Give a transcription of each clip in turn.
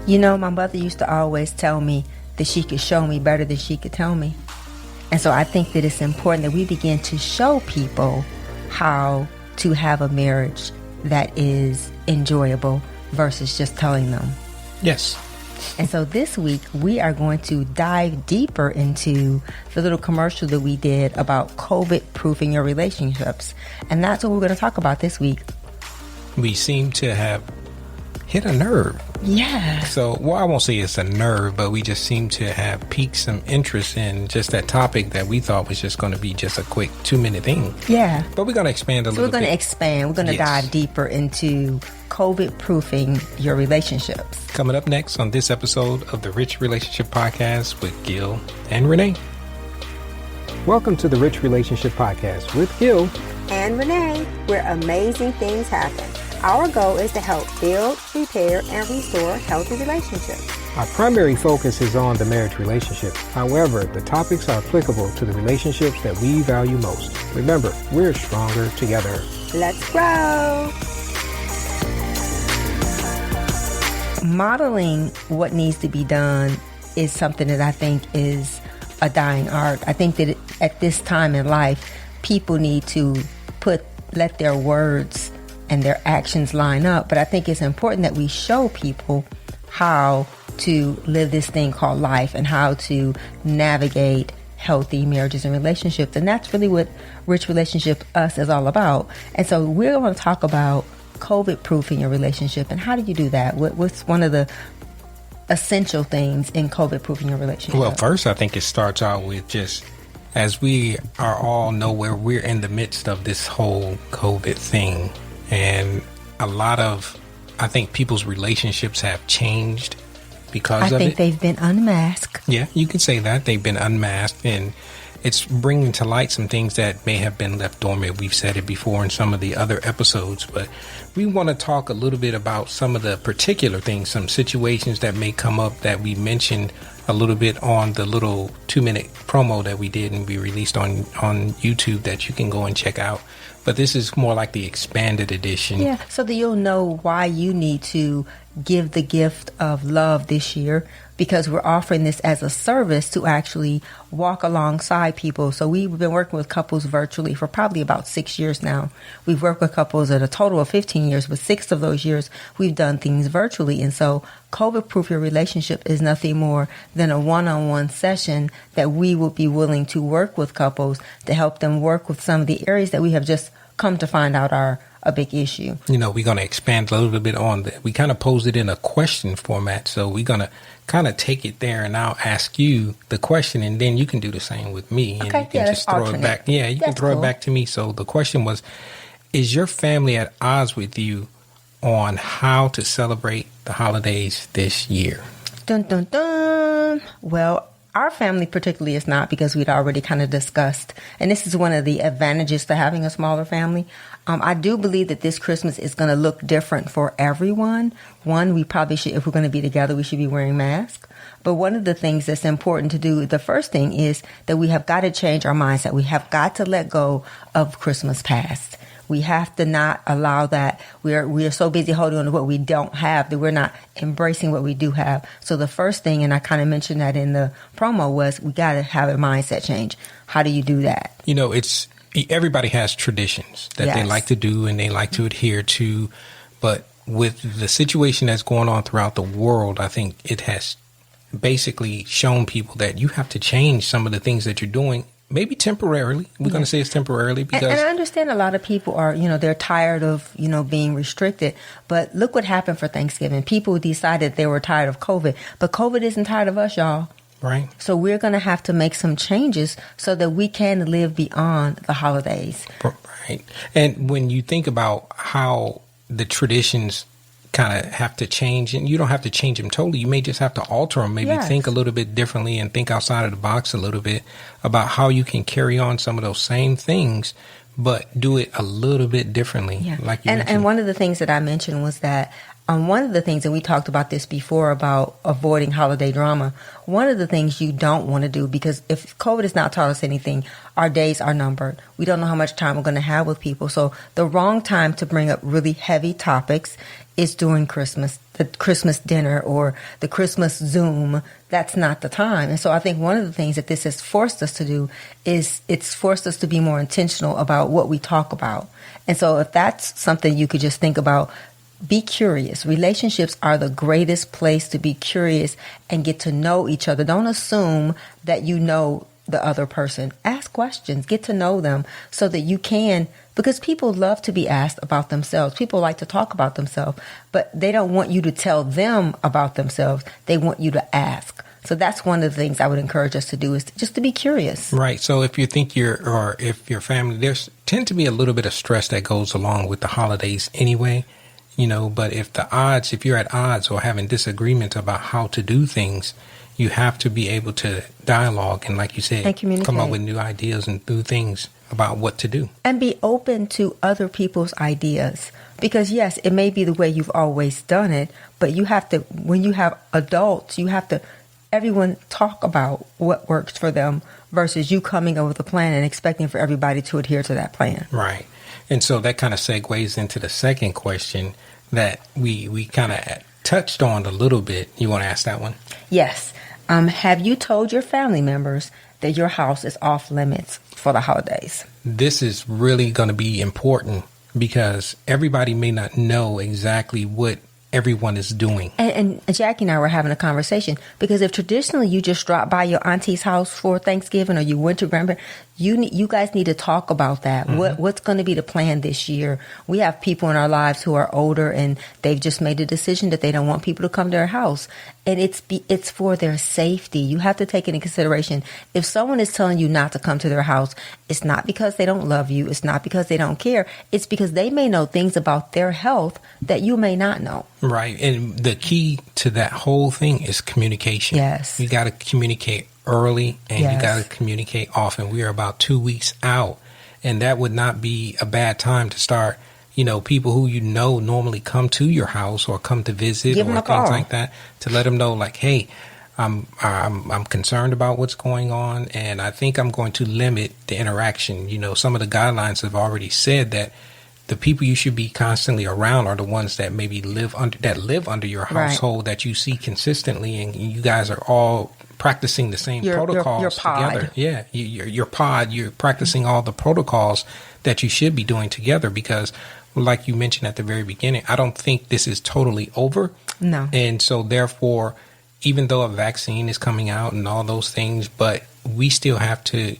You know, my mother used to always tell me that she could show me better than she could tell me. And so I think that it's important that we begin to show people how to have a marriage that is enjoyable versus just telling them. Yes. And so this week we are going to dive deeper into the little commercial that we did about COVID-proofing your relationships. And that's what we're going to talk about this week. We seem to have hit a nerve. Yeah. So, well, I won't say it's a nerve, but we just seem to have piqued some interest in just that topic that we thought was just going to be just a quick 2-minute thing. Yeah. But we're going to expand a little bit. So we're going to expand. We're going to dive deeper into COVID-proofing your relationships. Coming up next on this episode of the Rich Relationship Podcast with Gil and Renee. Welcome to the Rich Relationship Podcast with Gil and Renee, where amazing things happen. Our goal is to help build, repair, and restore healthy relationships. Our primary focus is on the marriage relationship. However, the topics are applicable to the relationships that we value most. Remember, we're stronger together. Let's grow! Modeling what needs to be done is something that I think is a dying art. I think that at this time in life, people need to let their words and their actions line up. But I think it's important that we show people how to live this thing called life and how to navigate healthy marriages and relationships. And that's really what Rich Relationship Us is all about. And so we're going to talk about COVID-proofing your relationship. And how do you do that? What's one of the essential things in COVID-proofing your relationship? Well, first, I think it starts out with just, as we are all know where we're in the midst of this whole COVID thing. And a lot of, I think people's relationships have changed because of it. I think they've been unmasked. Yeah, you can say that. They've been unmasked, and it's bringing to light some things that may have been left dormant. We've said it before in some of the other episodes, but we want to talk a little bit about some of the particular things, some situations that may come up that we mentioned a little bit on the little 2-minute promo that we did and we released on YouTube that you can go and check out. But this is more like the expanded edition. Yeah, so that you'll know why you need to give the gift of love this year, because we're offering this as a service to actually walk alongside people. So we've been working with couples virtually for probably about 6 years now. We've worked with couples at a total of 15 years, but 6 of those years we've done things virtually. And so COVID-proof your relationship is nothing more than a one-on-one session that we will be willing to work with couples to help them work with some of the areas that we have just come to find out are a big issue. You know, we're going to expand a little bit on that. We kind of posed it in a question format. So we're going to kind of take it there, and I'll ask you the question, and then you can do the same with me. Okay, and you can just throw it back. Yeah, you can throw it back to me. So the question was, is your family at odds with you on how to celebrate the holidays this year? Dun, dun, dun. Well, our family particularly is not, because we'd already kind of discussed, and this is one of the advantages to having a smaller family. I do believe that this Christmas is going to look different for everyone. One, we probably should, if we're going to be together, we should be wearing masks. But one of the things that's important to do, the first thing is that we have got to change our mindset. We have got to let go of Christmas past. We have to not allow that. We are so busy holding on to what we don't have that we're not embracing what we do have. So the first thing, and I kind of mentioned that in the promo, was we got to have a mindset change. How do you do that? You know, everybody has traditions that they like to do and they like to adhere to. But with the situation that's going on throughout the world, I think it has basically shown people that you have to change some of the things that you're doing. Maybe temporarily. We're going to say it's temporarily because... And I understand a lot of people are, they're tired of, being restricted. But look what happened for Thanksgiving. People decided they were tired of COVID. But COVID isn't tired of us, y'all. Right. So we're going to have to make some changes so that we can live beyond the holidays. Right. And when you think about how the traditions kind of have to change, and you don't have to change them totally. You may just have to alter them, maybe think a little bit differently and think outside of the box a little bit about how you can carry on some of those same things, but do it a little bit differently. Yeah. Like you and one of the things that I mentioned was that One of the things, and we talked about this before about avoiding holiday drama, one of the things you don't want to do, because if COVID has not taught us anything, our days are numbered. We don't know how much time we're going to have with people. So the wrong time to bring up really heavy topics is during Christmas, the Christmas dinner or the Christmas Zoom. That's not the time. And so I think one of the things that this has forced us to do is it's forced us to be more intentional about what we talk about. And so if that's something you could just think about, be curious. Relationships are the greatest place to be curious and get to know each other. Don't assume that you know the other person. Ask questions, get to know them so that you can, because people love to be asked about themselves. People like to talk about themselves, but they don't want you to tell them about themselves. They want you to ask. So that's one of the things I would encourage us to do, is just to be curious. Right. So if you think if your family, there's tend to be a little bit of stress that goes along with the holidays anyway. But if you're at odds or having disagreements about how to do things, you have to be able to dialogue and, like you said, and communicate. Come up with new ideas and new things about what to do. And be open to other people's ideas. Because, yes, it may be the way you've always done it, but you have to, when you have adults, you have to, everyone talk about what works for them versus you coming up with a plan and expecting for everybody to adhere to that plan. Right. And so that kind of segues into the second question that we kind of touched on a little bit. You want to ask that one? Yes. Have you told your family members that your house is off limits for the holidays? This is really going to be important because everybody may not know exactly what everyone is doing. And Jackie and I were having a conversation because if traditionally you just drop by your auntie's house for Thanksgiving or you went to grandparents, you guys need to talk about that. Mm-hmm. What's going to be the plan this year? We have people in our lives who are older and they've just made a decision that they don't want people to come to their house. And it's for their safety. You have to take it into consideration. If someone is telling you not to come to their house, it's not because they don't love you. It's not because they don't care. It's because they may know things about their health that you may not know. Right. And the key to that whole thing is communication. Yes. You got to communicate early and yes. you got to communicate often. We are about 2 weeks out, and that would not be a bad time to start. People who normally come to your house or come to visit or things like that, to let them know, like, hey, I'm concerned about what's going on, and I think I'm going to limit the interaction. Some of the guidelines have already said that the people you should be constantly around are the ones that maybe live under your household, right, that you see consistently, and you guys are all practicing the same protocols your pod. Together. Yeah, your pod. You're practicing all the protocols that you should be doing together because, like you mentioned at the very beginning, I don't think this is totally over. No. And so therefore, even though a vaccine is coming out and all those things, but we still have to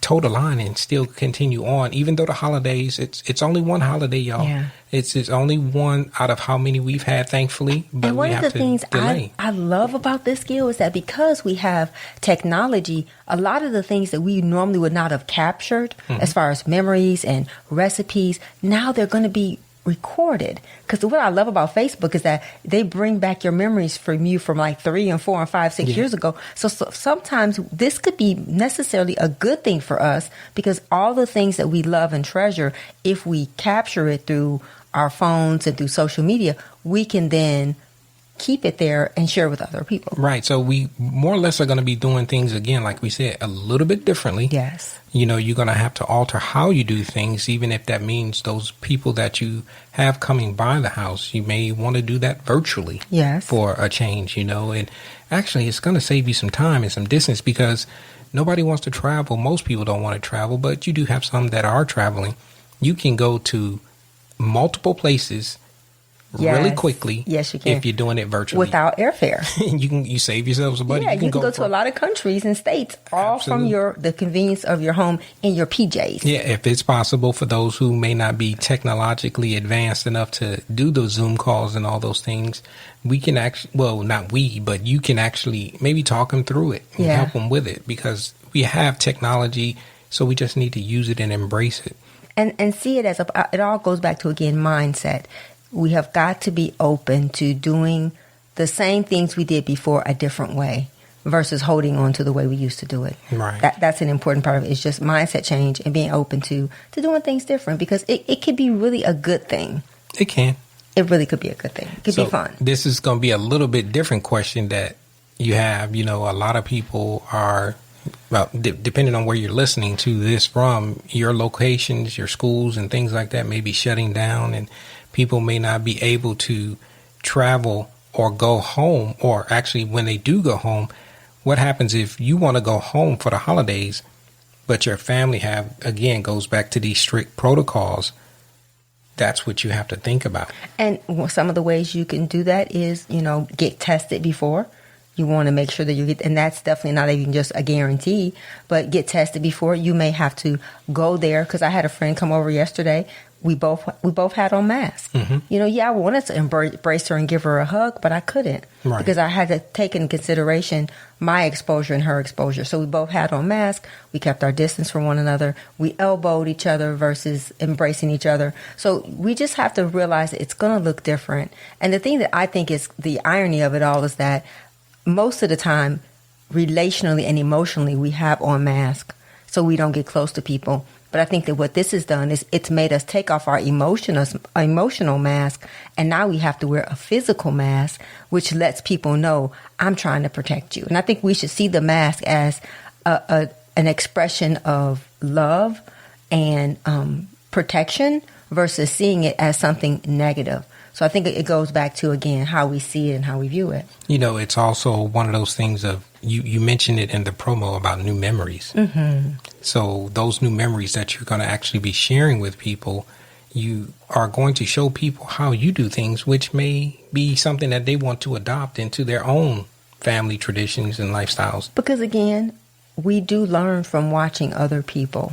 toe the line and still continue on, even though the holidays, it's only one holiday, y'all. Yeah. It's only one out of how many we've had, thankfully. But and one we of have the to things delay. I love about this, Gil, is that because we have technology, a lot of the things that we normally would not have captured, mm-hmm, as far as memories and recipes, now they're going to be recorded. Because what I love about Facebook is that they bring back your memories from you from like 3 and 4 and 5, 6 years ago. So sometimes this could be necessarily a good thing for us because all the things that we love and treasure, if we capture it through our phones and through social media, we can then keep it there and share with other people. Right. So we more or less are going to be doing things, again, like we said, a little bit differently. Yes. You're going to have to alter how you do things, even if that means those people that you have coming by the house, you may want to do that virtually. Yes. For a change, and actually it's going to save you some time and some distance because nobody wants to travel. Most people don't want to travel, but you do have some that are traveling. You can go to multiple places really quickly. Yes, you can. If you're doing it virtually. Without airfare. you save yourselves a money. Yeah, you can go to a lot of countries and states, all Absolutely. From the convenience of your home in your PJs. Yeah, if it's possible for those who may not be technologically advanced enough to do those Zoom calls and all those things, we can actually, well, not we, but you can actually maybe talk them through it and help them with it because we have technology, so we just need to use it and embrace it. And see it as it all goes back to, again, mindset. We have got to be open to doing the same things we did before a different way versus holding on to the way we used to do it. Right. That's an important part of it. It's just mindset change and being open to doing things different because it could be really a good thing. It can. it really could be a good thing. It could be fun. This is going to be a little bit different question that you have. You know, a lot of people are, well, depending on where you're listening to this from, your locations, your schools and things like that may be shutting down, and people may not be able to travel or go home, or actually when they do go home, what happens if you want to go home for the holidays, but your family goes back to these strict protocols? That's what you have to think about. And some of the ways you can do that is, get tested before. You want to make sure that you get, and that's definitely not even just a guarantee, but get tested before. You may have to go there, because I had a friend come over yesterday. We both had on masks. Mm-hmm. I wanted to embrace her and give her a hug, but I couldn't, right, because I had to take into consideration my exposure and her exposure. So we both had on masks. We kept our distance from one another. We elbowed each other versus embracing each other. So we just have to realize that it's going to look different. And the thing that I think is the irony of it all is that most of the time, relationally and emotionally, we have on masks so we don't get close to people. But I think that what this has done is it's made us take off our emotional mask, and now we have to wear a physical mask, which lets people know, I'm trying to protect you. And I think we should see the mask as an expression of love and protection versus seeing it as something negative. So I think it goes back to, again, how we see it and how we view it. It's also one of those things of, you mentioned it in the promo about new memories. Mm-hmm. So those new memories that you're going to actually be sharing with people, you are going to show people how you do things, which may be something that they want to adopt into their own family traditions and lifestyles. Because, again, we do learn from watching other people.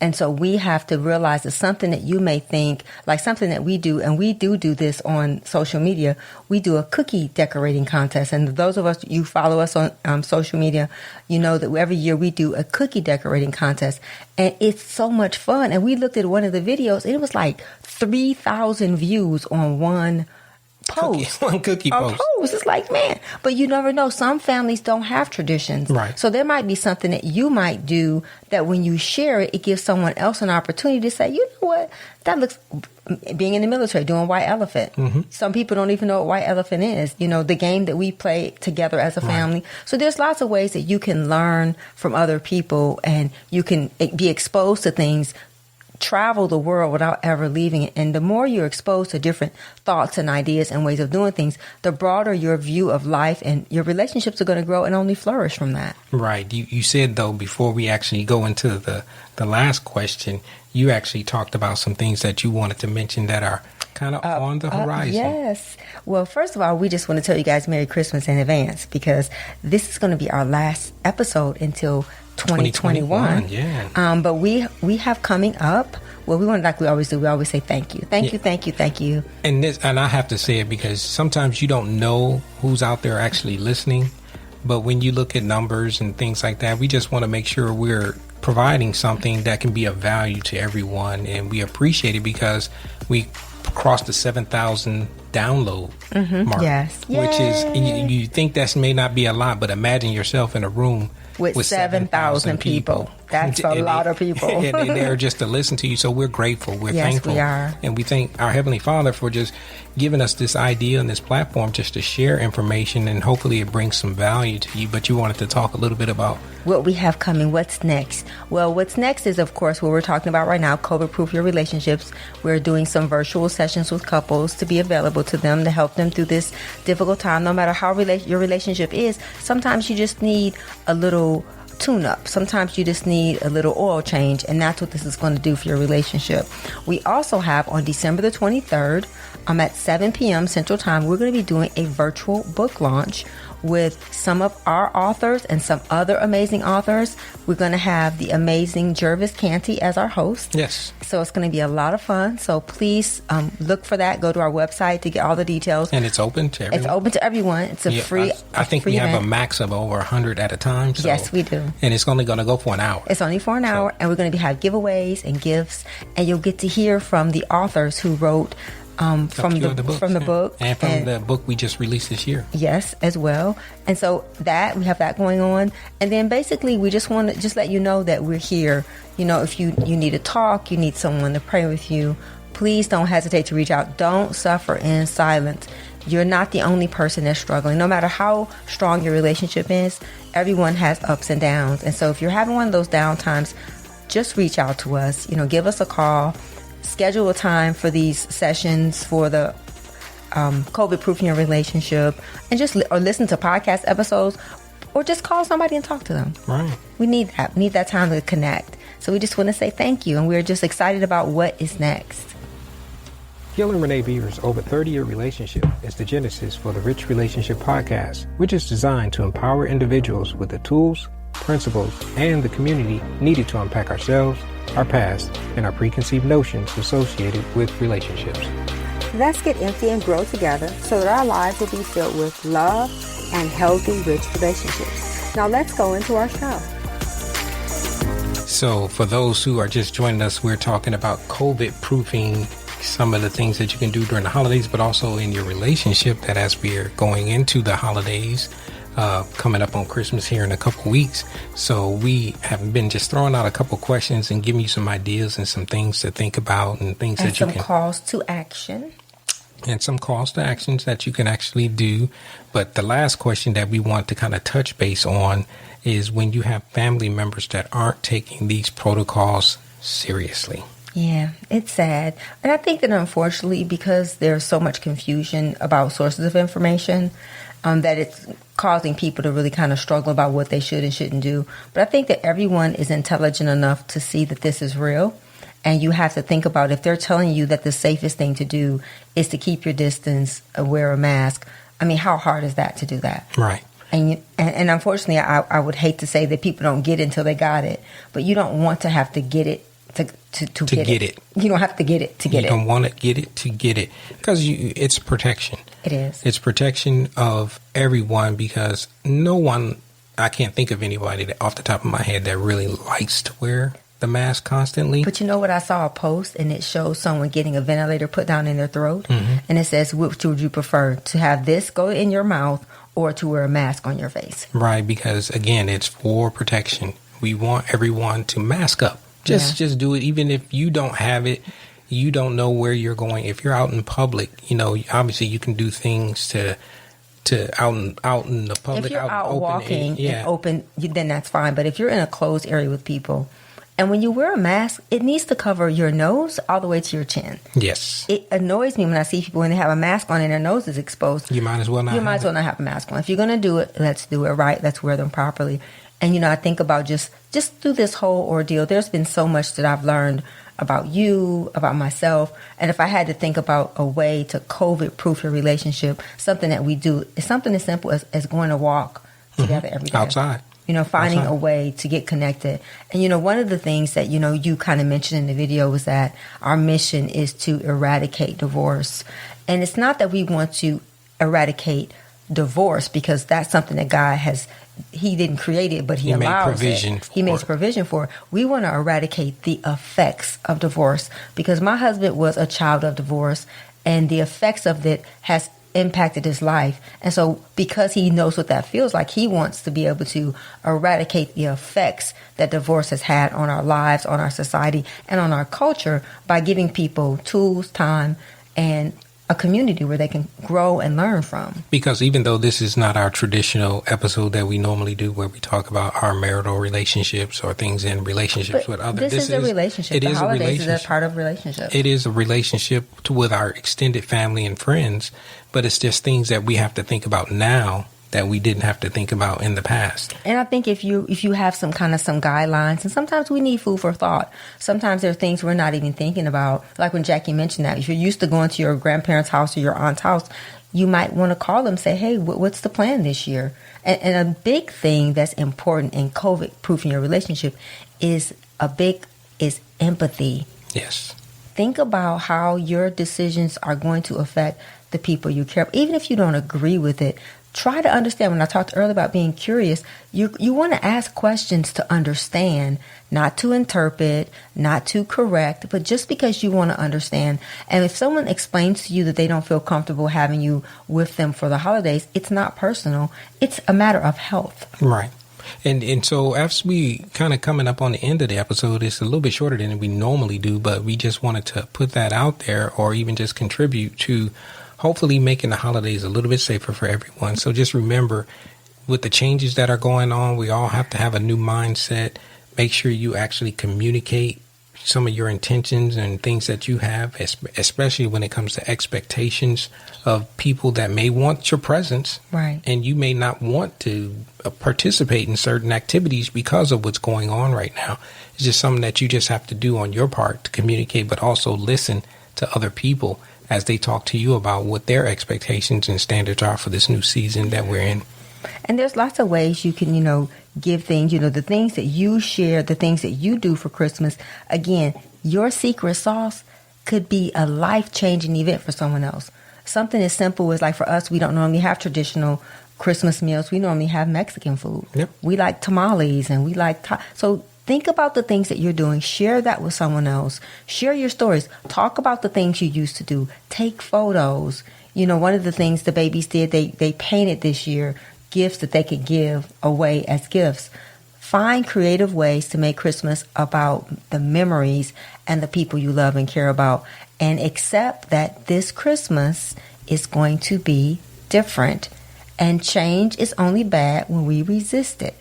And so we have to realize that something that you may think, like something that we do, and we do this on social media, we do a cookie decorating contest. And those of us, you follow us on social media, you know that every year we do a cookie decorating contest. And it's so much fun. And we looked at one of the videos, and it was like 3,000 views on one post. One cookie post. It's like, man, but you never know. Some families don't have traditions. Right. So there might be something that you might do that when you share it, it gives someone else an opportunity to say, you know what, that looks, being in the military, doing white elephant. Mm-hmm. Some people don't even know what white elephant is, the game that we play together as a family. Right. So there's lots of ways that you can learn from other people, and you can be exposed to things, travel the world without ever leaving it. And the more you're exposed to different thoughts and ideas and ways of doing things, the broader your view of life, and your relationships are going to grow and only flourish from that. Right. You said, though, before we actually go into the last question, you actually talked about some things that you wanted to mention that are kind of on the horizon. Yes. Well, first of all, we just want to tell you guys Merry Christmas in advance, because this is going to be our last episode until 2021. Yeah. But we have coming up. Well, we want, like we always do, we always say thank you. Thank you. And I have to say it because sometimes you don't know who's out there actually listening. But when you look at numbers and things like that, we just want to make sure we're providing something that can be of value to everyone. And we appreciate it because we crossed the 7,000 download mark. Yes. Which is, you think that may not be a lot, but imagine yourself in a room with 7,000 people. That's a lot of people. And they're there just to listen to you. So we're grateful. We're thankful. We are. And we thank our Heavenly Father for just giving us this idea and this platform just to share information, and hopefully it brings some value to you. But you wanted to talk a little bit about what we have coming. What's next? Well, what's next is, of course, what we're talking about right now, COVID-proof your relationships. We're doing some virtual sessions with couples to be available to them to help them through this difficult time. No matter how your relationship is, sometimes you just need a little tune-up. Sometimes you just need a little oil change, and that's what this is going to do for your relationship. We also have on December the 23rd, at 7 p.m. Central Time, we're going to be doing a virtual book launch with some of our authors and some other amazing authors. We're going to have the amazing Jervis Canty as our host. Yes. So it's going to be a lot of fun. So please look for that. Go to our website to get all the details. And it's open to everyone? It's open to everyone. It's a free I think we have a max of over 100 at a time. So, yes, we do. And it's only going to go for an hour. It's only for an hour. And we're going to have giveaways and gifts. And you'll get to hear from the authors who wrote from the book and from the book we just released this year. Yes, as well. And so that we have that going on. And then basically we just want to just let you know that we're here. If you need to talk, you need someone to pray with you, please don't hesitate to reach out. Don't suffer in silence. You're not the only person that's struggling. No matter how strong your relationship is, everyone has ups and downs. And so if you're having one of those down times, just reach out to us. Give us a call. Schedule a time for these sessions for the COVID-proofing your relationship, and or listen to podcast episodes, or just call somebody and talk to them. Right. We need that. We need that time to connect. So we just want to say thank you, and we're just excited about what is next. Gil and Renee Beaver's over 30-year relationship is the genesis for the Rich Relationship Podcast, which is designed to empower individuals with the tools, principles, and the community needed to unpack ourselves, our past, and our preconceived notions associated with relationships. Let's get empty and grow together so that our lives will be filled with love and healthy, rich relationships. Now let's go into our show. So for those who are just joining us, we're talking about COVID-proofing, some of the things that you can do during the holidays, but also in your relationship, that as we are going into the holidays, coming up on Christmas here in a couple weeks. So we have been just throwing out a couple questions and giving you some ideas and some things to think about and things that you can... And some calls to action. And some calls to actions that you can actually do. But the last question that we want to kind of touch base on is when you have family members that aren't taking these protocols seriously. Yeah, it's sad. And I think that unfortunately, because there's so much confusion about sources of information, that it's causing people to really kind of struggle about what they should and shouldn't do. But I think that everyone is intelligent enough to see that this is real. And you have to think about, if they're telling you that the safest thing to do is to keep your distance, wear a mask. I mean, how hard is that to do that? Right. And unfortunately, I would hate to say that people don't get it until they got it. But you don't want to have to get it to get it. You don't have to get it to get it. You don't want to get it to get it, because it's protection. It is. It's protection of everyone, because no one, I can't think of anybody that off the top of my head that really likes to wear the mask constantly. But you know what? I saw a post and it shows someone getting a ventilator put down in their throat. Mm-hmm. And it says, which would you prefer, to have this go in your mouth or to wear a mask on your face? Right, because again, it's for protection. We want everyone to mask up. Just do it. Even if you don't have it, you don't know where you're going. If you're out in public, obviously you can do things to out in the public. If you're out open, walking and open, then that's fine. But if you're in a closed area with people, and when you wear a mask, it needs to cover your nose all the way to your chin. Yes. It annoys me when I see people when they have a mask on and their nose is exposed. You might as well not. You might as well not have a mask on. If you're going to do it, let's do it right. Let's wear them properly. And, I think about just through this whole ordeal, there's been so much that I've learned about you, about myself. And if I had to think about a way to COVID-proof your relationship, something that we do is something as simple as going to walk together every day. Outside. Finding Outside. a way to get connected. And, one of the things that, you kind of mentioned in the video was that our mission is to eradicate divorce. And it's not that we want to eradicate divorce, because that's something that God he didn't create it, but he allows it. He makes provision for it. We want to eradicate the effects of divorce, because my husband was a child of divorce, and the effects of it has impacted his life. And so because he knows what that feels like, he wants to be able to eradicate the effects that divorce has had on our lives, on our society, and on our culture by giving people tools, time, and a community where they can grow and learn from. Because even though this is not our traditional episode that we normally do, where we talk about our marital relationships or things in relationships with others, this is a relationship. The holidays is a part of relationship. It is a relationship with our extended family and friends, but it's just things that we have to think about now that we didn't have to think about in the past. And I think if you have some guidelines, and sometimes we need food for thought. Sometimes there are things we're not even thinking about. Like when Jackie mentioned that, if you're used to going to your grandparents' house or your aunt's house, you might want to call them and say, hey, what's the plan this year? And a big thing that's important in COVID-proofing your relationship is empathy. Yes. Think about how your decisions are going to affect the people you care about. Even if you don't agree with it, try to understand. When I talked earlier about being curious, you want to ask questions to understand, not to interpret, not to correct, but just because you want to understand. And if someone explains to you that they don't feel comfortable having you with them for the holidays, it's not personal. It's a matter of health. Right. And so as we kind of coming up on the end of the episode, it's a little bit shorter than we normally do, but we just wanted to put that out there, or even just contribute to hopefully making the holidays a little bit safer for everyone. So just remember, with the changes that are going on, we all have to have a new mindset. Make sure you actually communicate some of your intentions and things that you have, especially when it comes to expectations of people that may want your presence. Right. And you may not want to participate in certain activities because of what's going on right now. It's just something that you just have to do on your part to communicate, but also listen to other people as they talk to you about what their expectations and standards are for this new season that we're in. And there's lots of ways you can, give things, the things that you share, the things that you do for Christmas. Again, your secret sauce could be a life-changing event for someone else. Something as simple as, like, for us, we don't normally have traditional Christmas meals. We normally have Mexican food. Yep. We like tamales and we like so think about the things that you're doing. Share that with someone else. Share your stories. Talk about the things you used to do. Take photos. One of the things the babies did, they painted this year gifts that they could give away as gifts. Find creative ways to make Christmas about the memories and the people you love and care about, and accept that this Christmas is going to be different. And change is only bad when we resist it.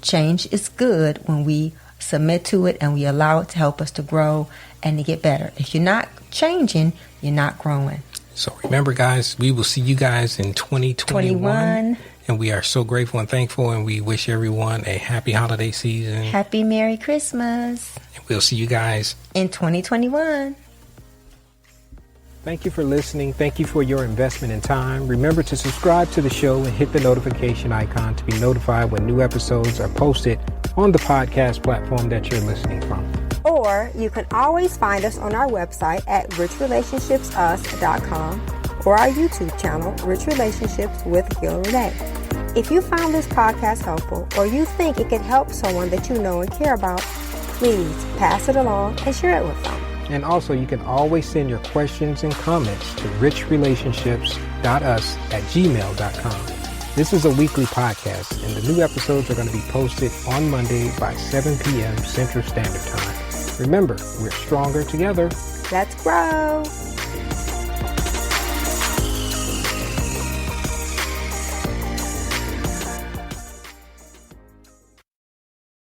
Change is good when we submit to it and we allow it to help us to grow and to get better. If you're not changing, you're not growing. So remember, guys, we will see you guys in 2021. And we are so grateful and thankful, and we wish everyone a happy holiday season. Happy Merry Christmas. And we'll see you guys in 2021. Thank you for listening. Thank you for your investment in time. Remember to subscribe to the show and hit the notification icon to be notified when new episodes are posted on the podcast platform that you're listening from. Or you can always find us on our website at richrelationshipsus.com or our YouTube channel, Rich Relationships with Gil Renée. If you found this podcast helpful, or you think it could help someone that you know and care about, please pass it along and share it with them. And also, you can always send your questions and comments to richrelationships.us@gmail.com. This is a weekly podcast, and the new episodes are going to be posted on Monday by 7 p.m. Central Standard Time. Remember, we're stronger together. Let's grow.